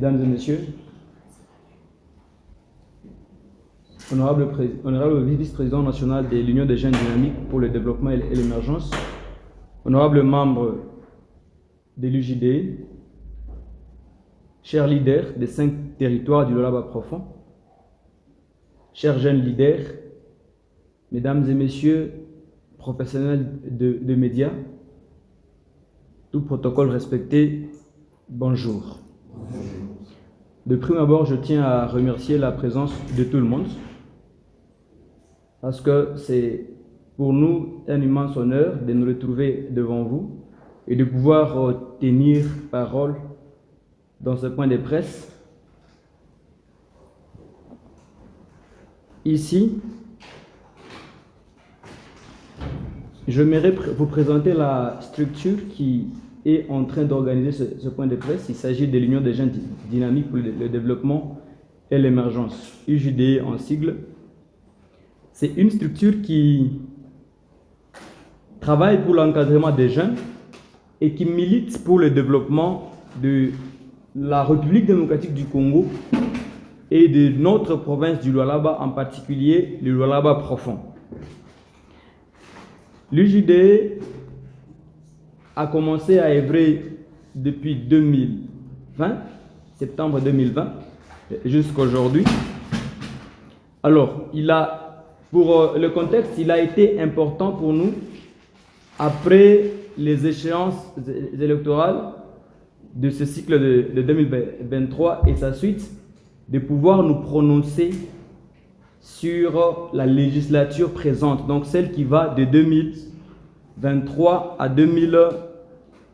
Mesdames et Messieurs, honorable vice-président national de l'Union des jeunes dynamiques pour le développement et l'émergence, honorable membre de l'UJD, chers leaders des 5 territoires du Lualaba profond, chers jeunes leaders, mesdames et messieurs, professionnels de médias, tout protocole respecté, bonjour. De prime abord, je tiens à remercier la présence de tout le monde parce que c'est pour nous un immense honneur de nous retrouver devant vous et de pouvoir tenir parole dans ce point de presse. Ici, j'aimerais vous présenter la structure qui est en train d'organiser ce point de presse. Il s'agit de l'Union des jeunes dynamiques pour le développement et l'émergence, UJD en sigle. C'est une structure qui travaille pour l'encadrement des jeunes et qui milite pour le développement de la République démocratique du Congo et de notre province du Lualaba, en particulier le Lualaba profond. L'UJD a commencé à œuvrer depuis 2020, septembre 2020, jusqu'à aujourd'hui. Alors, pour le contexte, il a été important pour nous, après les échéances électorales de ce cycle de 2023 et sa suite, de pouvoir nous prononcer sur la législature présente, donc celle qui va de 2023 à de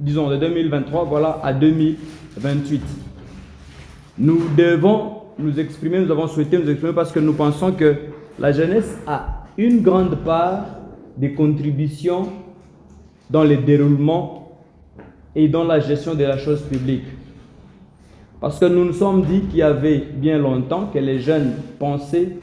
2023 à 2028. Nous devons nous exprimer, nous avons souhaité nous exprimer parce que nous pensons que la jeunesse a une grande part des contributions dans le déroulement et dans la gestion de la chose publique. Parce que nous nous sommes dit qu'il y avait bien longtemps que les jeunes pensaient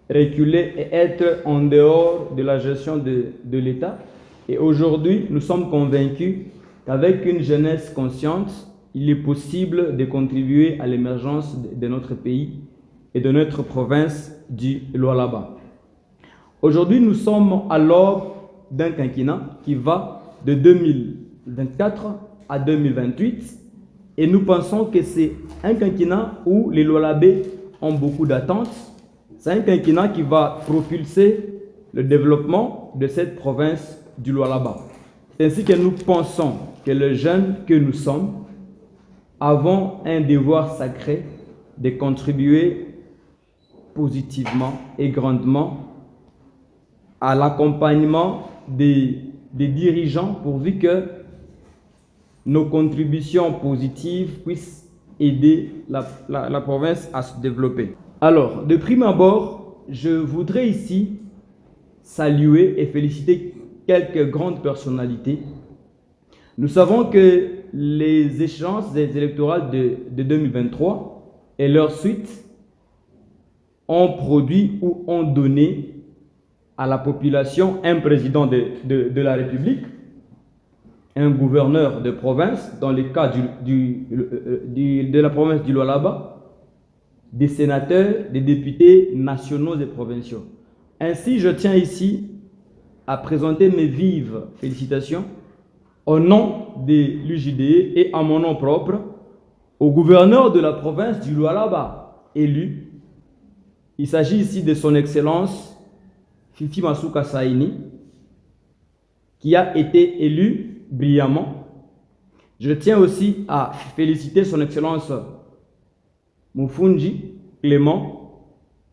reculer et être en dehors de la gestion de l'État. Et aujourd'hui, nous sommes convaincus qu'avec une jeunesse consciente, il est possible de contribuer à l'émergence de notre pays et de notre province du Lualaba. Aujourd'hui, nous sommes à l'aube d'un quinquennat qui va de 2024 à 2028 et nous pensons que c'est un quinquennat où les Lualabais ont beaucoup d'attentes. C'est un quinquennat qui va propulser le développement de cette province du Lualaba. C'est ainsi que nous pensons que les jeunes que nous sommes avons un devoir sacré de contribuer positivement et grandement à l'accompagnement des dirigeants pourvu que nos contributions positives puissent aider la province à se développer. Alors, de prime abord, je voudrais ici saluer et féliciter quelques grandes personnalités. Nous savons que les échéances électorales de 2023 et leur suite ont produit ou ont donné à la population un président de la République, un gouverneur de province, dans le cas de la province du Lualaba, des sénateurs, des députés nationaux et provinciaux. Ainsi, je tiens ici à présenter mes vives félicitations au nom de l'UJD et à mon nom propre au gouverneur de la province du Lualaba élu. Il s'agit ici de son Excellence Fifi Masuka Saini, qui a été élu brillamment. Je tiens aussi à féliciter son Excellence Mufunji Clément,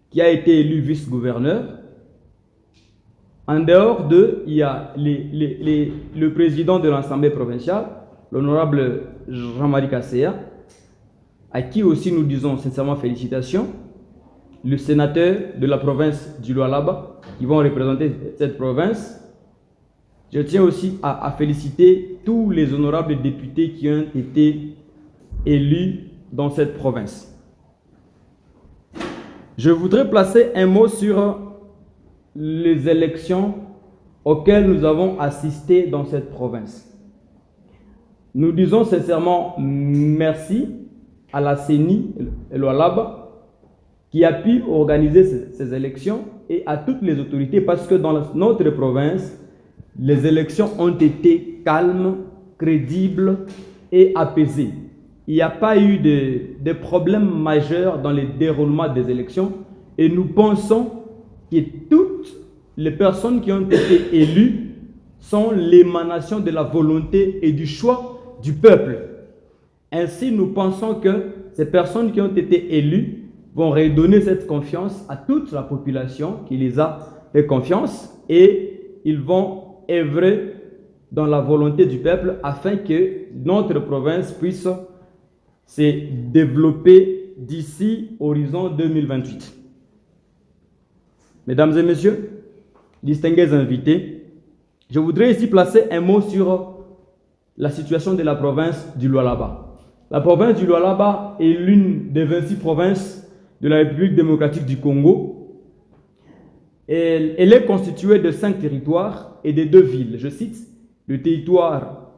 qui a été élu vice-gouverneur. En dehors d'eux, il y a le président de l'Assemblée provinciale, l'honorable Jean-Marie Kasséa, à qui aussi nous disons sincèrement félicitations. Le sénateur de la province du Lualaba, qui vont représenter cette province. Je tiens aussi à féliciter tous les honorables députés qui ont été élus dans cette province. Je voudrais placer un mot sur les élections auxquelles nous avons assisté dans cette province. Nous disons sincèrement merci à la CENI et l'OALAB qui a pu organiser ces élections et à toutes les autorités parce que dans notre province, les élections ont été calmes, crédibles et apaisées. Il n'y a pas eu de problèmes majeurs dans le déroulement des élections et nous pensons que toutes les personnes qui ont été élues sont l'émanation de la volonté et du choix du peuple. Ainsi, nous pensons que ces personnes qui ont été élues vont redonner cette confiance à toute la population qui les a fait confiance et ils vont œuvrer dans la volonté du peuple afin que notre province puisse se développer d'ici horizon 2028. Mesdames et messieurs, distingués invités, je voudrais ici placer un mot sur la situation de la province du Lualaba. La province du Lualaba est l'une des 26 provinces de la République démocratique du Congo. Elle est constituée de 5 territoires et de 2 villes. Je cite le territoire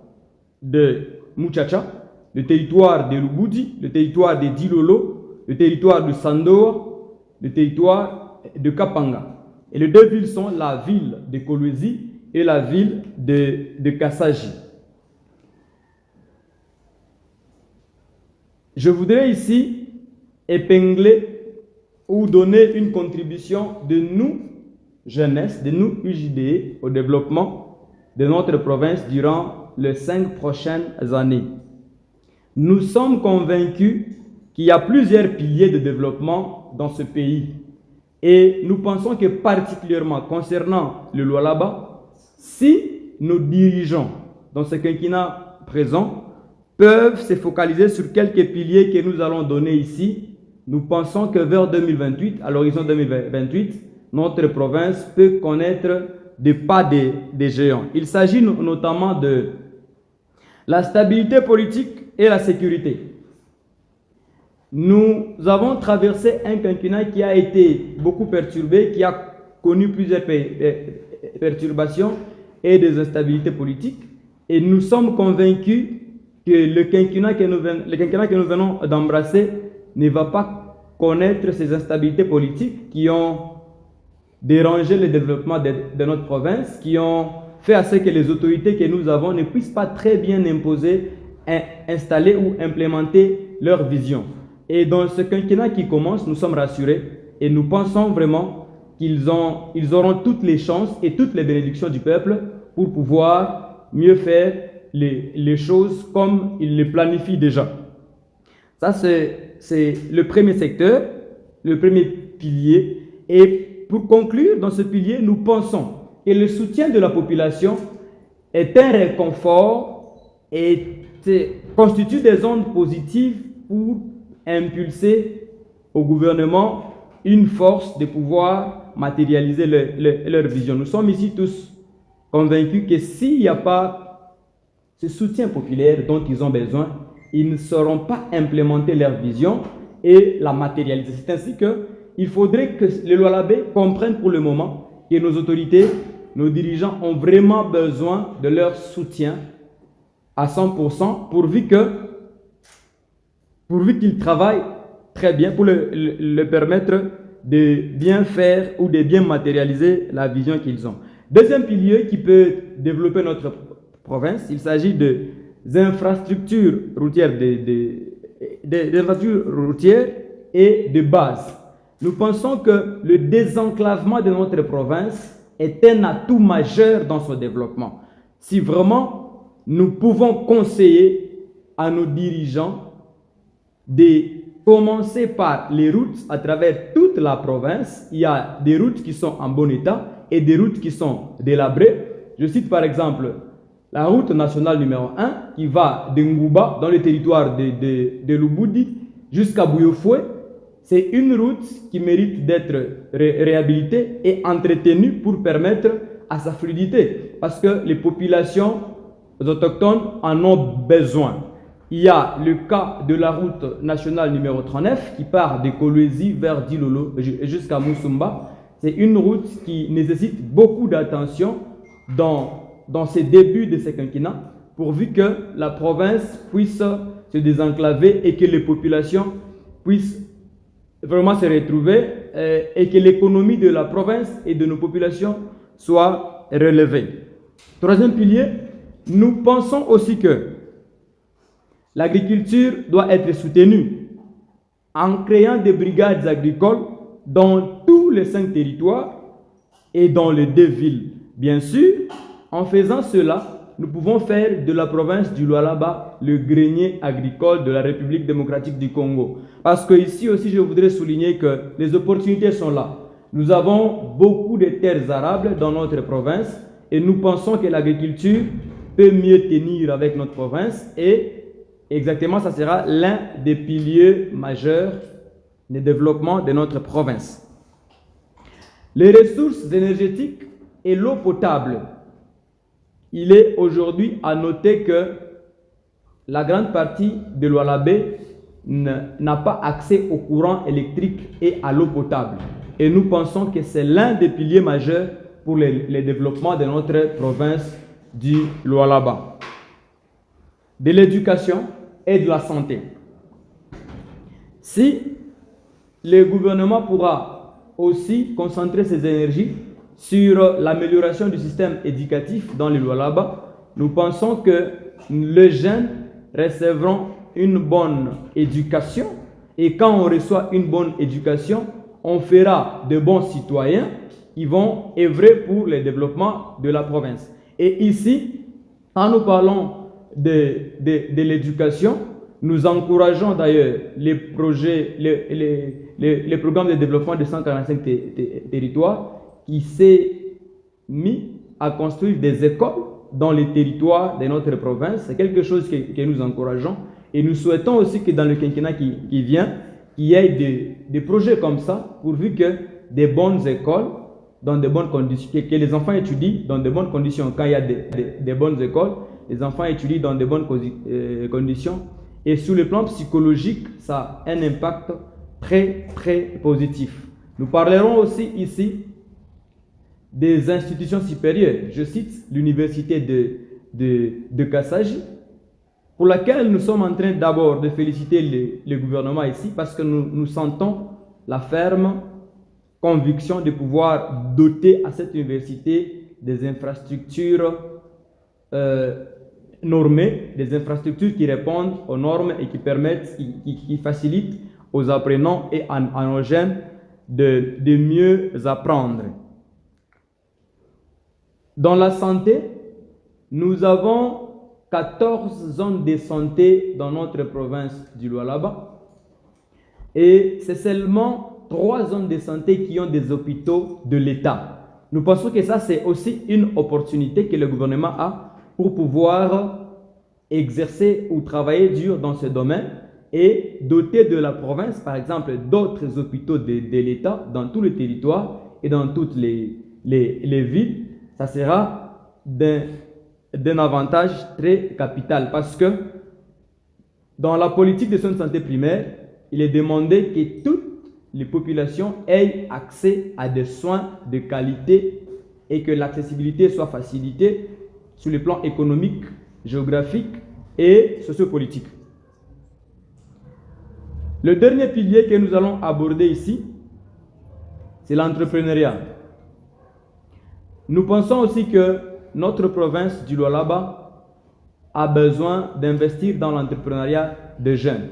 de Muchacha, le territoire de Lubudi, le territoire de Dilolo, le territoire de Sandoa, le territoire de Kapanga. Et les 2 villes sont la ville de Kolwezi et la ville de Kassaji. Je voudrais ici épingler ou donner une contribution de nous, jeunesse, de nous UJDE, au développement de notre province durant les 5 prochaines années. Nous sommes convaincus qu'il y a plusieurs piliers de développement dans ce pays. Et nous pensons que particulièrement concernant le Lualaba, si nos dirigeants dans ce quinquennat présent peuvent se focaliser sur quelques piliers que nous allons donner ici, nous pensons que vers 2028, à l'horizon 2028, notre province peut connaître des pas des géants. Il s'agit notamment de la stabilité politique et la sécurité. Nous avons traversé un quinquennat qui a été beaucoup perturbé, qui a connu plusieurs perturbations et des instabilités politiques. Et nous sommes convaincus que le quinquennat que nous venons d'embrasser ne va pas connaître ces instabilités politiques qui ont dérangé le développement de notre province, qui ont fait à ce que les autorités que nous avons ne puissent pas très bien imposer, installer ou implémenter leur vision. Et dans ce quinquennat qui commence, nous sommes rassurés et nous pensons vraiment qu'ils auront toutes les chances et toutes les bénédictions du peuple pour pouvoir mieux faire les choses comme ils les planifient déjà. Ça, c'est le premier secteur, le premier pilier. Et pour conclure, dans ce pilier, nous pensons que le soutien de la population est un réconfort et constitue des ondes positives pour impulser au gouvernement une force de pouvoir matérialiser leur vision. Nous sommes ici tous convaincus que s'il n'y a pas ce soutien populaire dont ils ont besoin, ils ne sauront pas implémenter leur vision et la matérialiser. C'est ainsi qu'il faudrait que les Lualabais comprennent pour le moment que nos autorités, nos dirigeants ont vraiment besoin de leur soutien à 100% pourvu qu'ils travaillent très bien pour le permettre de bien faire ou de bien matérialiser la vision qu'ils ont. Deuxième pilier qui peut développer notre province, il s'agit des infrastructures routières, des infrastructures routières et de base. Nous pensons que le désenclavement de notre province est un atout majeur dans son développement. Si vraiment nous pouvons conseiller à nos dirigeants de commencer par les routes à travers toute la province, il y a des routes qui sont en bon état et des routes qui sont délabrées. Je cite par exemple la route nationale numéro 1 qui va de Ngouba dans le territoire de Lubudi jusqu'à Bouyofoué. C'est une route qui mérite d'être réhabilitée et entretenue pour permettre à sa fluidité parce que les populations autochtones en ont besoin. Il y a le cas de la route nationale numéro 39 qui part de Kolwezi vers Dilolo jusqu'à Moussumba. C'est une route qui nécessite beaucoup d'attention dans ces débuts de ce quinquennat pourvu que la province puisse se désenclaver et que les populations puissent vraiment se retrouver et que l'économie de la province et de nos populations soit relevée. Troisième pilier, nous pensons aussi que l'agriculture doit être soutenue en créant des brigades agricoles dans tous les 5 territoires et dans les 2 villes. Bien sûr, en faisant cela, nous pouvons faire de la province du Lualaba le grenier agricole de la République démocratique du Congo. Parce que ici aussi, je voudrais souligner que les opportunités sont là. Nous avons beaucoup de terres arables dans notre province et nous pensons que l'agriculture peut mieux tenir avec notre province et exactement, ça sera l'un des piliers majeurs de développement de notre province. Les ressources énergétiques et l'eau potable. Il est aujourd'hui à noter que la grande partie de l'Oualabé n'a pas accès au courant électrique et à l'eau potable. Et nous pensons que c'est l'un des piliers majeurs pour le développement de notre province du Lualaba. De l'éducation et de la santé. Si le gouvernement pourra aussi concentrer ses énergies sur l'amélioration du système éducatif dans le Lualaba, nous pensons que les jeunes recevront une bonne éducation et quand on reçoit une bonne éducation, on fera de bons citoyens qui vont œuvrer pour le développement de la province. Et ici, quand nous parlons de l'éducation, nous encourageons d'ailleurs les projets, les programmes de développement de 145 territoires qui s'est mis à construire des écoles dans les territoires de notre province. C'est quelque chose que nous encourageons et nous souhaitons aussi que dans le quinquennat qui vient, qu'il y ait des projets comme ça, pourvu que des bonnes écoles, dans de bonnes conditions, que les enfants étudient dans de bonnes conditions. Quand il y a des bonnes écoles, les enfants étudient dans de bonnes conditions. Et sur le plan psychologique, ça a un impact très, très positif. Nous parlerons aussi ici des institutions supérieures. Je cite l'université de Kassaji, pour laquelle nous sommes en train d'abord de féliciter le gouvernement ici, parce que nous sentons la ferme conviction de pouvoir doter à cette université des infrastructures normées, des infrastructures qui répondent aux normes et qui permettent, qui facilitent aux apprenants et à nos jeunes de mieux apprendre. Dans la santé, nous avons 14 zones de santé dans notre province du Lualaba et c'est seulement 3 zones de santé qui ont des hôpitaux de l'État. Nous pensons que ça, c'est aussi une opportunité que le gouvernement a pour pouvoir exercer ou travailler dur dans ce domaine et doter de la province, par exemple, d'autres hôpitaux de l'État dans tout le territoire et dans toutes les villes. Ça sera d'un avantage très capital parce que dans la politique de soins de santé primaire, il est demandé que toutes les populations aient accès à des soins de qualité et que l'accessibilité soit facilitée sur le plan économique, géographique et sociopolitique. Le dernier pilier que nous allons aborder ici, c'est l'entrepreneuriat. Nous pensons aussi que notre province du Lualaba a besoin d'investir dans l'entrepreneuriat des jeunes.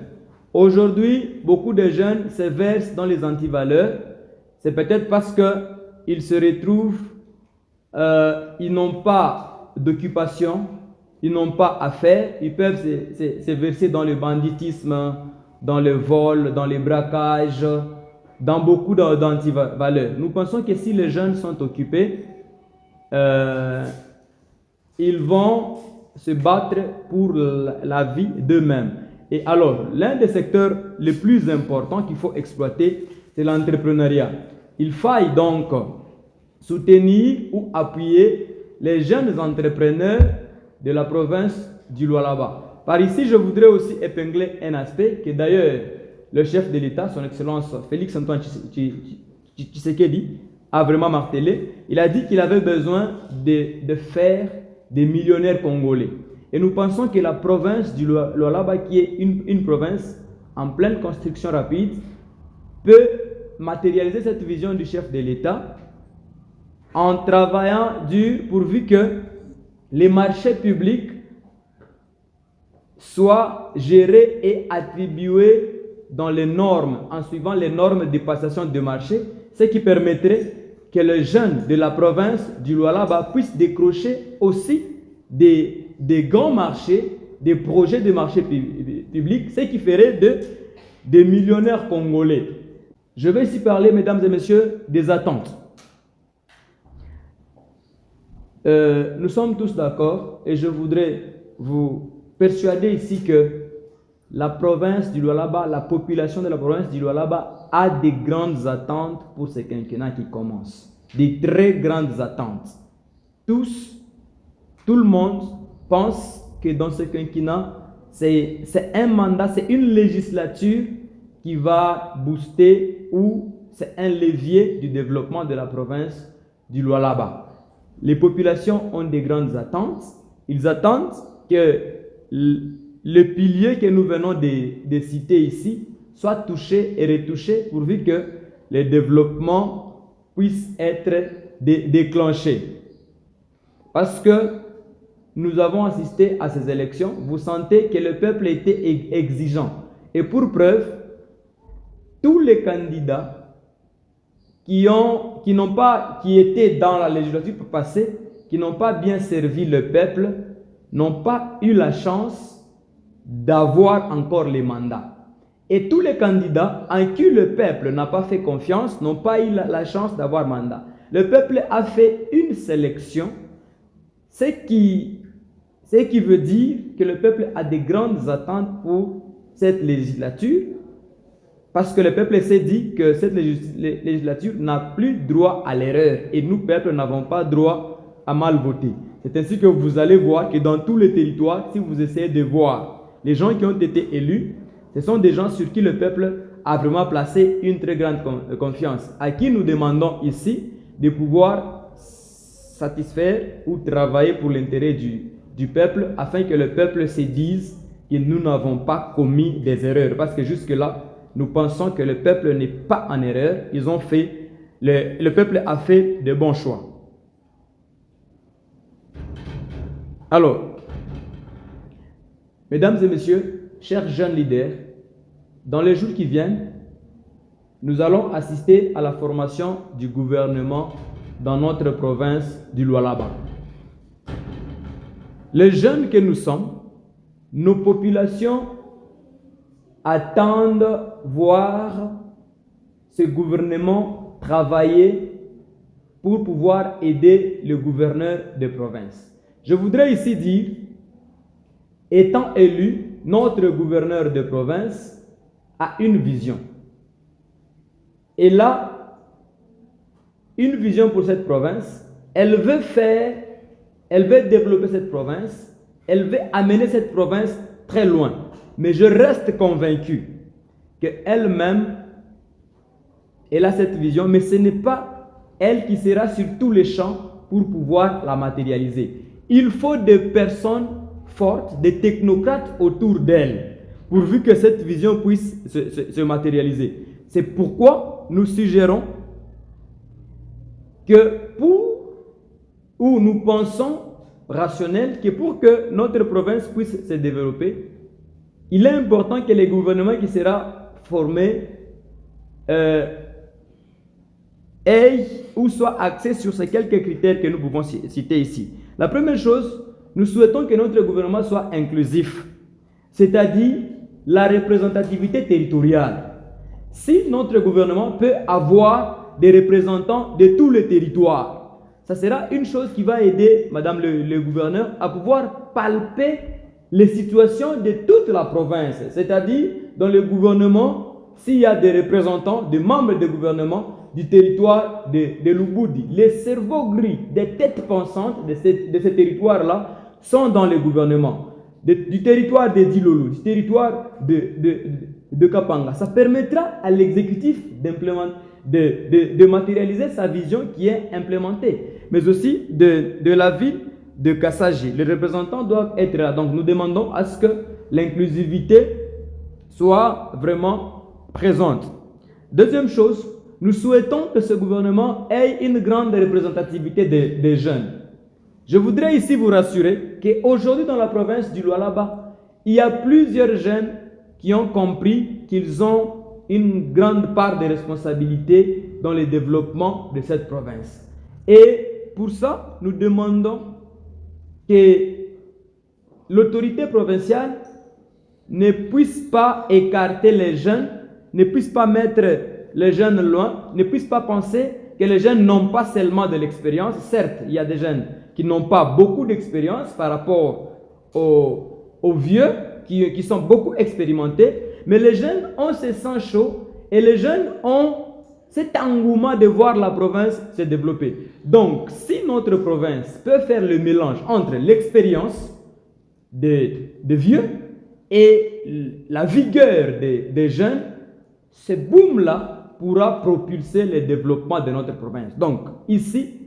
Aujourd'hui, beaucoup de jeunes se versent dans les antivaleurs. C'est peut-être parce qu'ils se retrouvent, ils n'ont pas d'occupation, ils n'ont pas à faire, ils peuvent se verser dans le banditisme, dans le vol, dans les braquages, dans beaucoup d'antivaleurs. Nous pensons que si les jeunes sont occupés, ils vont se battre pour la vie d'eux-mêmes. Et alors, l'un des secteurs les plus importants qu'il faut exploiter, c'est l'entrepreneuriat. Il faille donc soutenir ou appuyer les jeunes entrepreneurs de la province du Lualaba. Par ici, je voudrais aussi épingler un aspect que d'ailleurs le chef de l'État, son Excellence Félix Antoine Tshisekedi, a vraiment martelé. Il a dit qu'il avait besoin de faire des millionnaires congolais. Et nous pensons que la province du Lualaba, qui est une province en pleine construction rapide, peut matérialiser cette vision du chef de l'État en travaillant dur pourvu que les marchés publics soient gérés et attribués dans les normes, en suivant les normes de passation de marché, ce qui permettrait que les jeunes de la province du Lualaba puissent décrocher aussi des grands marchés, des projets de marché publics, ce qui ferait des millionnaires congolais. Je vais ici parler, mesdames et messieurs, des attentes. Nous sommes tous d'accord et je voudrais vous persuader ici que la province du Lualaba, la population de la province du Lualaba a des grandes attentes pour ce quinquennat qui commence. Des très grandes attentes. Tout le monde pense que dans ce quinquennat, c'est un mandat, c'est une législature qui va booster ou c'est un levier du développement de la province du Lualaba. Les populations ont des grandes attentes. Ils attendent que le pilier que nous venons de citer ici soit touché et retouché pourvu que le développement puisse être déclenché. Parce que nous avons assisté à ces élections, vous sentez que le peuple était exigeant. Et pour preuve, tous les candidats qui étaient dans la législature passée, qui n'ont pas bien servi le peuple, n'ont pas eu la chance d'avoir encore les mandats. Et tous les candidats en qui le peuple n'a pas fait confiance n'ont pas eu la chance d'avoir mandat. Le peuple a fait une sélection, ce qui veut dire que le peuple a des grandes attentes pour cette législature, parce que le peuple s'est dit que cette législature n'a plus droit à l'erreur et nous, peuple, n'avons pas droit à mal voter. C'est ainsi que vous allez voir que dans tous les territoires, si vous essayez de voir les gens qui ont été élus, ce sont des gens sur qui le peuple a vraiment placé une très grande confiance, à qui nous demandons ici de pouvoir satisfaire ou travailler pour l'intérêt du peuple, afin que le peuple se dise que nous n'avons pas commis des erreurs. Parce que jusque-là, nous pensons que le peuple n'est pas en erreur. Le peuple a fait de bons choix. Alors, mesdames et messieurs, chers jeunes leaders, dans les jours qui viennent, nous allons assister à la formation du gouvernement dans notre province du Lualaba. Les jeunes que nous sommes, nos populations attendent voir ce gouvernement travailler pour pouvoir aider le gouverneur de province. Je voudrais ici dire, étant élu, notre gouverneur de province a une vision. Et là, une vision pour cette province, elle veut développer cette province, elle veut amener cette province très loin. Mais je reste convaincu qu'elle-même, elle a cette vision, mais ce n'est pas elle qui sera sur tous les champs pour pouvoir la matérialiser. Il faut des personnes fortes, des technocrates autour d'elle, pourvu que cette vision puisse se matérialiser. C'est pourquoi nous suggérons que nous pensons rationnel que pour que notre province puisse se développer, il est important que le gouvernement qui sera formé ait ou soit axé sur ces quelques critères que nous pouvons citer ici. La première chose, nous souhaitons que notre gouvernement soit inclusif, c'est-à-dire la représentativité territoriale. Si notre gouvernement peut avoir des représentants de tous les territoires, ça sera une chose qui va aider, madame le gouverneur, à pouvoir palper les situations de toute la province. C'est-à-dire, dans le gouvernement, s'il y a des représentants, des membres du gouvernement du territoire de Lubudi, les cerveaux gris, des têtes pensantes de ces territoires-là sont dans le gouvernement. Du territoire de Dilolo, du territoire de Kapanga. Ça permettra à l'exécutif de matérialiser sa vision qui est implémentée, mais aussi de la ville de Kassaji. Les représentants doivent être là. Donc nous demandons à ce que l'inclusivité soit vraiment présente. Deuxième chose, nous souhaitons que ce gouvernement ait une grande représentativité des jeunes. Je voudrais ici vous rassurer qu'aujourd'hui dans la province du Lualaba, il y a plusieurs jeunes qui ont compris qu'ils ont une grande part de responsabilité dans le développement de cette province. Et pour ça, nous demandons que l'autorité provinciale ne puisse pas écarter les jeunes, ne puisse pas mettre les jeunes loin, ne puisse pas penser que les jeunes n'ont pas seulement de l'expérience. Certes, il y a des jeunes qui n'ont pas beaucoup d'expérience par rapport aux vieux qui sont beaucoup expérimentés, mais les jeunes ont ce sang chaud et les jeunes ont cet engouement de voir la province se développer. Donc, si notre province peut faire le mélange entre l'expérience des vieux et la vigueur des jeunes, ce boom-là pourra propulser le développement de notre province. Donc, ici,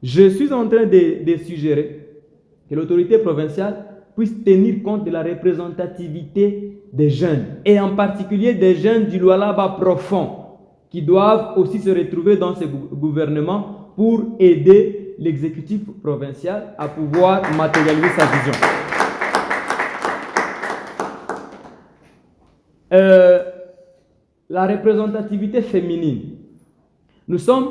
je suis en train de suggérer que l'autorité provinciale puisse tenir compte de la représentativité des jeunes, et en particulier des jeunes du Lualaba profond, qui doivent aussi se retrouver dans ce gouvernement pour aider l'exécutif provincial à pouvoir matérialiser sa vision. La représentativité féminine. Nous sommes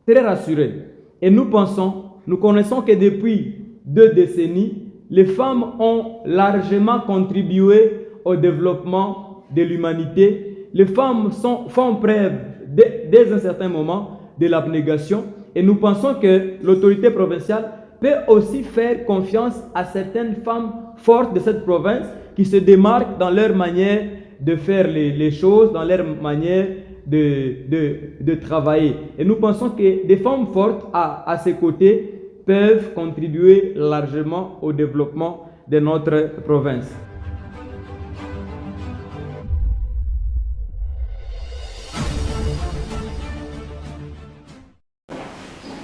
très rassurés et nous connaissons que depuis 2 décennies, les femmes ont largement contribué au développement de l'humanité. Les femmes font preuve dès un certain moment de l'abnégation et nous pensons que l'autorité provinciale peut aussi faire confiance à certaines femmes fortes de cette province qui se démarquent dans leur manière de faire les choses, dans leur manière de travailler. Et nous pensons que des femmes fortes à ses côtés peuvent contribuer largement au développement de notre province.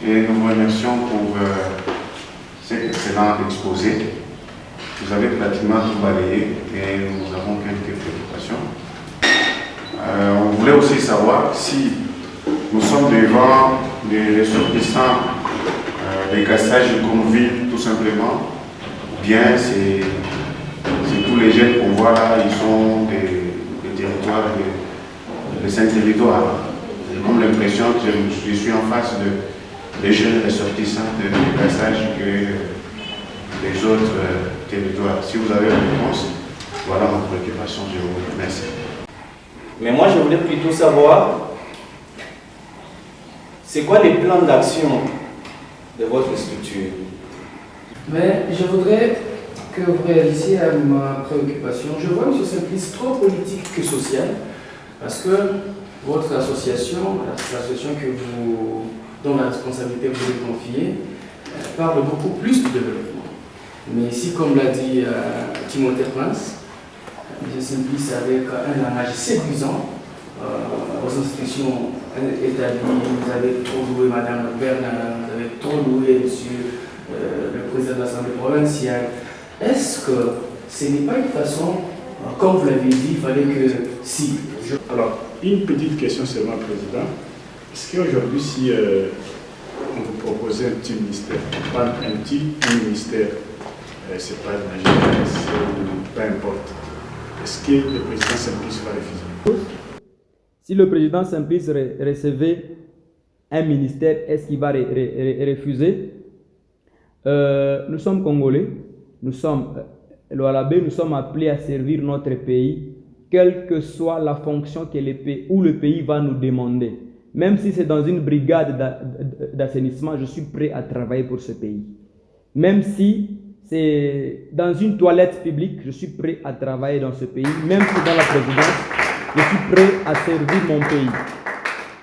Et nous vous remercions pour cet excellent exposé. Vous avez pratiquement tout balayé et nous avons quelques préoccupations. On voulait aussi savoir si nous sommes devant des ressortissants des Kassaji comme ville tout simplement, ou bien c'est tous les jeunes qu'on voit là, ils sont des territoires, de 5 territoires. J'ai comme l'impression que je suis en face des jeunes ressortissants de Kassaji que les autres territoires. Si vous avez une réponse, voilà ma préoccupation, je vous remercie. Mais moi, je voulais plutôt savoir, c'est quoi les plans d'action de votre structure? Mais je voudrais que vous réalisiez à ma préoccupation. Je vois, M. Simplice, trop politique que social, parce que votre association, l'association dont la responsabilité vous est confiée, parle beaucoup plus du développement. Mais ici, comme l'a dit Timothée Prince, M. Simplice, avec un langage séduisant, aux institutions établies, vous avez trop loué Mme Bernard, vous avez trop loué monsieur le président de l'Assemblée provinciale. Est-ce que ce n'est pas une façon, comme vous l'avez dit, il fallait que si... Alors, une petite question seulement, Président. Est-ce qu'aujourd'hui, si on vous proposait un petit ministère, pas un petit ministère, c'est pas de la jeunesse, peu importe, est-ce que le président Simplice va refuser? Si le président Simplice recevait un ministère, est-ce qu'il va refuser? Nous sommes Congolais, nous sommes Lualabé, nous sommes appelés à servir notre pays, quelle que soit la fonction que le pays va nous demander. Même si c'est dans une brigade d'assainissement, je suis prêt à travailler pour ce pays. Même si c'est dans une toilette publique, je suis prêt à travailler dans ce pays. Même si dans la présidence, je suis prêt à servir mon pays.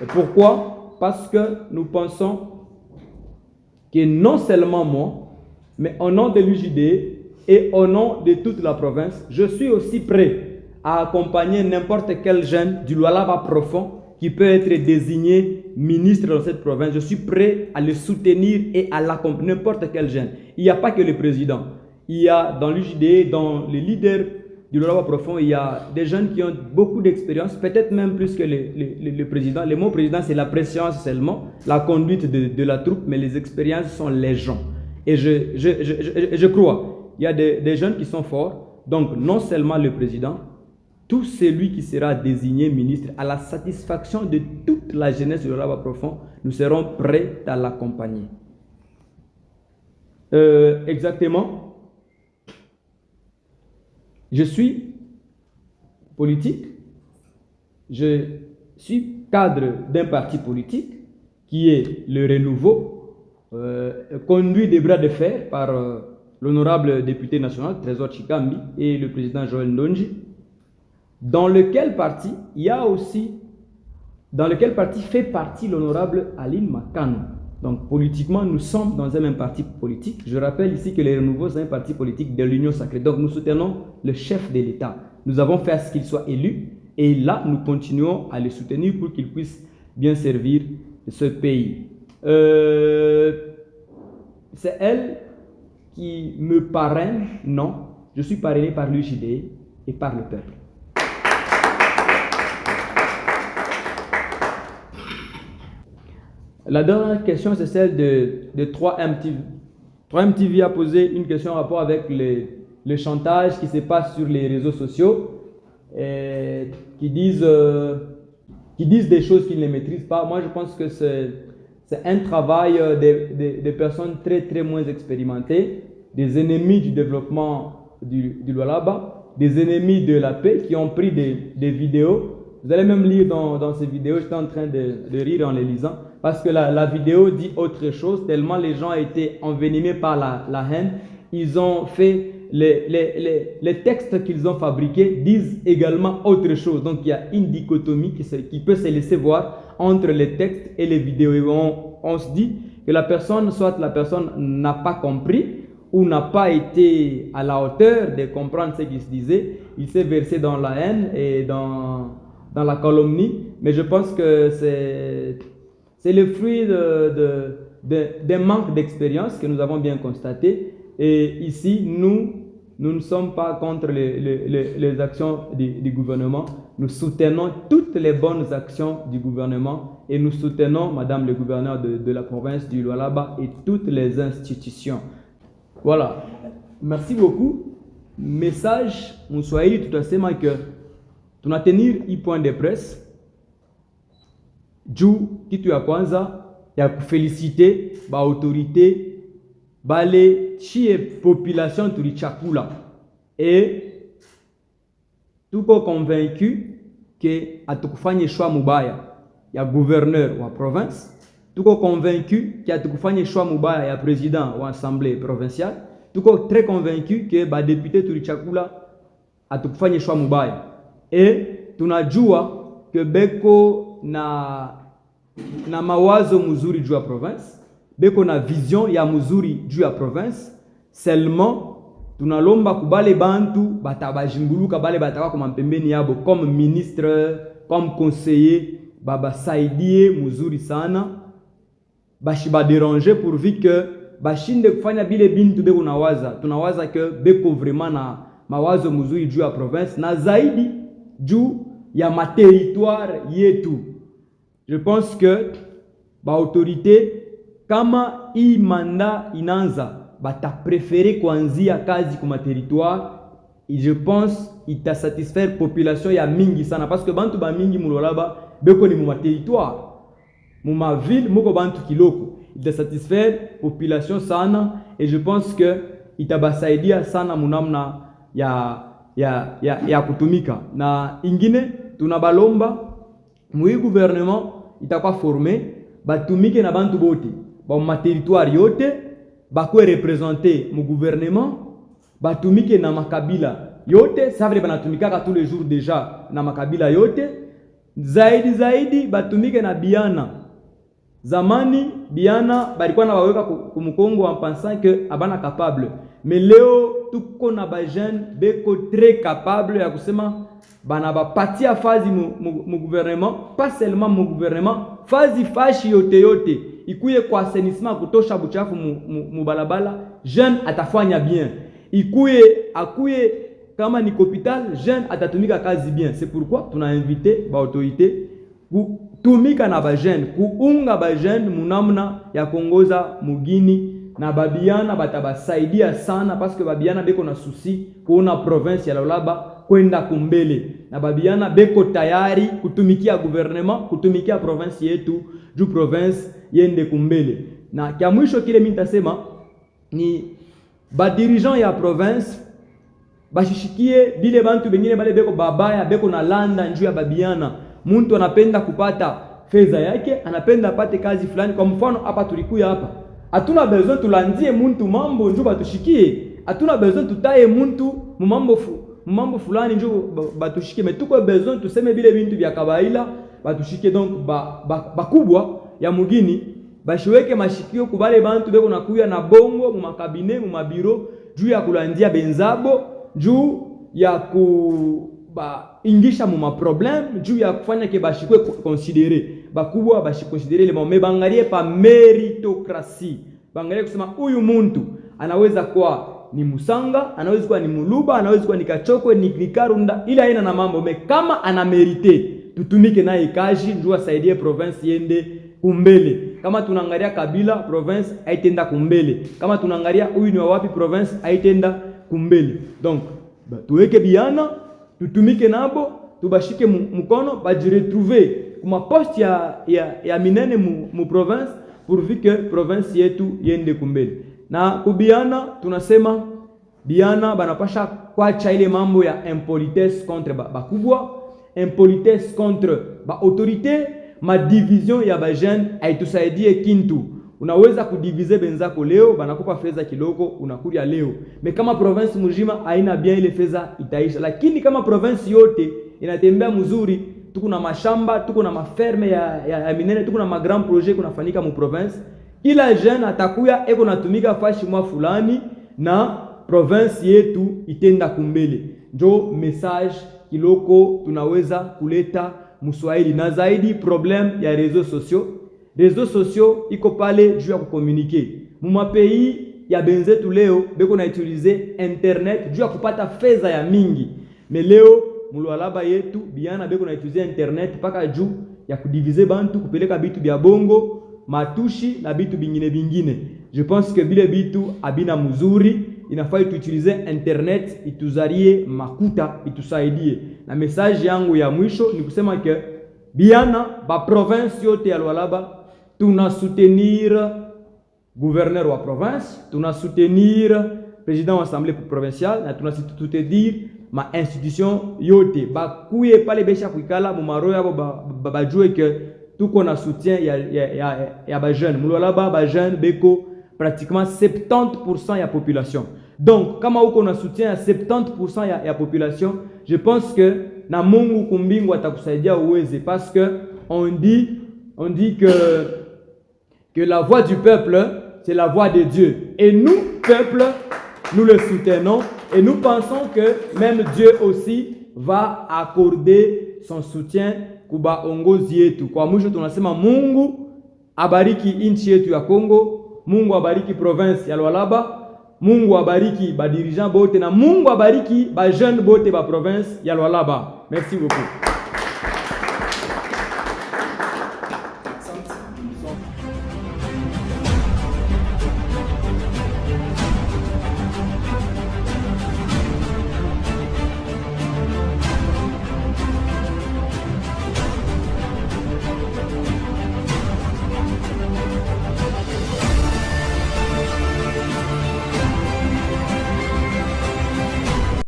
Et pourquoi? Parce que nous pensons que non seulement moi, mais au nom de l'UJD et au nom de toute la province, je suis aussi prêt à accompagner n'importe quel jeune du Lualaba profond qui peut être désigné ministre dans cette province, je suis prêt à le soutenir et à l'accompagner, n'importe quel jeune. Il n'y a pas que le président. Il y a dans l'UJD, dans les leaders du Lualaba profond, il y a des jeunes qui ont beaucoup d'expérience, peut-être même plus que le président. Le mot président, c'est la préscience seulement, la conduite de la troupe, mais les expériences sont les gens. Et je crois, il y a des jeunes qui sont forts, donc non seulement le président, tout celui qui sera désigné ministre à la satisfaction de toute la jeunesse du Lualaba profond, nous serons prêts à l'accompagner. Exactement. Je suis politique, je suis cadre d'un parti politique qui est le Renouveau, conduit des bras de fer par l'honorable député national Trésor Chikambi et le président Joël Ndonji, dans lequel parti fait partie l'honorable Aline Makano. Donc politiquement, nous sommes dans un même parti politique. Je rappelle ici que le Renouveau, c'est un parti politique de l'Union sacrée. Donc nous soutenons le chef de l'État. Nous avons fait à ce qu'il soit élu et là, nous continuons à le soutenir pour qu'il puisse bien servir ce pays. C'est elle qui me parraine? Non, je suis parrainé par l'UJD et par le peuple. La dernière question, c'est celle de 3MTV. 3MTV a posé une question en rapport avec le chantage qui se passe sur les réseaux sociaux, qui disent des choses qu'ils ne maîtrisent pas. Moi, je pense que c'est un travail des personnes très, très moins expérimentées, des ennemis du développement du Lualaba, des ennemis de la paix qui ont pris des vidéos. Vous allez même lire dans ces vidéos, j'étais en train de rire en les lisant, parce que la vidéo dit autre chose, tellement les gens étaient envenimés par la haine. Ils ont fait, les textes qu'ils ont fabriqués disent également autre chose. Donc il y a une dichotomie qui peut se laisser voir entre les textes et les vidéos. Et on se dit que soit la personne n'a pas compris, ou n'a pas été à la hauteur de comprendre ce qui se disait. Il s'est versé dans la haine et dans la calomnie, mais je pense que c'est le fruit d'un manque d'expérience que nous avons bien constaté. Et ici, nous ne sommes pas contre les actions du gouvernement. Nous soutenons toutes les bonnes actions du gouvernement et nous soutenons Madame le gouverneur de la province du Lualaba et toutes les institutions. Voilà. Merci beaucoup. Message, mon Swahili tout à fait, que tunatenir hii point de presse juu kitu ya kwanza ya kufelicite ba autorité bale chie population tulichakula et tuko convaincu que atukufanye choix mubaya ya gouverneur wa province, tuko convaincu que atukufanye choix mubaya ya président wa assemblée provinciale, tuko très convaincu que ba député tulichakula atukufanye choix mubaya. Et tunajua que beko na mawazo mzuri juu ya province, beko na vision ya mzuri juu ya province, seulement tunalomba kubale bantu batabajimbuluka bale bataka kwa mpembeni yabo comme ministre, comme conseiller, basaidie mzuri sana, bashiba déranger pourvu que bashinde kufanya bile bintu beko nawaza. Tunawaza que beko vraiment na mawazo mzuri juu ya province na zaidi juu ya territoire yetu. Je pense que ba autorité kama hii manda inanza bata préférer kuanzia kazi kuma territoire, et je pense ita satisfaire population ya mingi sana parce que bantu ba mingi mu Lualaba beko ni mu territoire, mu ma ville moko bantu kiloko, ita satisfaire population sana et je pense que ita basaidia sana munamna ya kutumika. Na ingine tunabalomba mui gouvernement itakuwa formé batumike na bantu bote ba ma territoire yote bakwe représenter mu gouvernement, batumike na makabila yote, ça veut dire banatumikaka tous les jours déjà na makabila yote, zaidi batumike na biana. Zamani biana balikuwa na baweka kumukongo en pensant que abana capable, mais leo tuko na ba jeune beko très capable ya kusema bana bapatia fazi mu gouvernement, pas seulement mu gouvernement, fazi fashi yote ikuye kwa assainissement kutosha buchafu mubalabala, jeune atafanya bien. Akuye kama ni hospital, jeune atatumika kazi bien. C'est pourquoi tuna invité ba autorité kutumika na ba jeune, kuunga ba jeune munamna ya kongoza mugini, na babiana batabasaidia sana parce que babiana beko na souci kuona province ya Lualaba kwenda kumbele, na babiana beko tayari kutumikia gouvernement, kutumikia province yetu juu province yende kumbele. Na kia mwisho kile mimi nitasema ni ba dirigeant ya province bashishikie bile bantu bengine bale beko babaya beko na landa njuu ya babiana. Muntu anapenda kupata fedha yake, anapenda apate kazi fulani. Kwa mfano hapa tulikuya hapa, hatuna besoin tulandie muntu mambo njoo batushikie, hatuna besoin tutaye muntu mambo fulani njoo batushikie, mais tuko besoin tuseme bile bintu vya kawaida batushikie. Donc bakubwa ya mugini bashiweke mashikio kubale bantu beko nakuya na bongo mu makabine mu mabiro juu ya kulandia benzabo, juu ya ingisha mu problem, juu ya kufanya ke bashikwe considérer bakubwa bashikosidere le mame bangalie pa meritocratie, bangalie kusema huyu muntu anaweza kuwa ni Musanga, anaweza kuwa ni Muluba, anaweza kuwa ni Kachokwe, ni Karunda, ila haina na mambo me kama ana merite tutumike naye kaji njoo asaidie province yende kumbele. Kama tunaangalia kabila, province haitenda kumbele. Kama tunaangalia huyu ni wapi, province haitenda kumbele. Donc tuweke biana, tutumike nabo, tubashike mkono bajiretrouver kuma poste ya minene mu province pourvu que province yetu yende kumbele. Na kubiana tunasema biana banapasha kwacha ile mambo ya impolitesse contre bakubwa, impolitesse contre ba autorité, ma division ya ba jeune haitusaidie kintu. Unaweza kudivize benzako leo banakupa fedha kidogo unakuja leo, me kama province mujima haina bien ile fedha itaisha. Lakini kama province yote inatembea mzuri, tuko na mashamba, tuko na maferme ya minene, tuko na grand projet kunafanyika mu province, ila jeune atakuya eko natumika fashi mwa fulani na province yetu itenda kumbele. Njo message kiloko tunaweza kuleta Muswahili. Na zaidi problem ya réseaux sociaux. Réseaux sociaux iko pale juu ya kucommuniquer. Muma pays ya benzetu leo beko na utiliser internet juu ya kupata fedha ya mingi. Me leo Lualaba yetu biana beko na utiliser internet paka juu ya kudiviser bantu, kupeleka bitu bya bongo, matushi na bitu bingine. Je pense que bile bitu abina mzuri, inafaa tuutilize internet ituzarie makuta itusaidie. Na message yangu ya mwisho ni kusema ke biana ba province yote ya Lualaba tuna soutenir gouverneur wa province, tuna soutenir président wa assemblée provinciale, na tuna soutenir ma institution yote bakuye pale besha kuikala mu maro yabo bajue que tuko na soutien ya ba jeune Lualaba. Ba jeune beko pratiquement 70% ya population. Donc kama uko na soutien ya 70% ya population, je pense que na Mungu kumbingu atakusaidia uweze, parce que on dit que la voix du peuple c'est la voix de Dieu, et nous peuple nous le soutenons, et nous pensons que même Dieu aussi va accorder son soutien kuba ongozi yetu. Kwa mwisho tunasema Mungu abariki inchi yetu ya Kongo, Mungu abariki province ya Lualaba, Mungu abariki ba dirigeant bote, na Mungu abariki ba jeune bote ba province ya Lualaba. Merci beaucoup.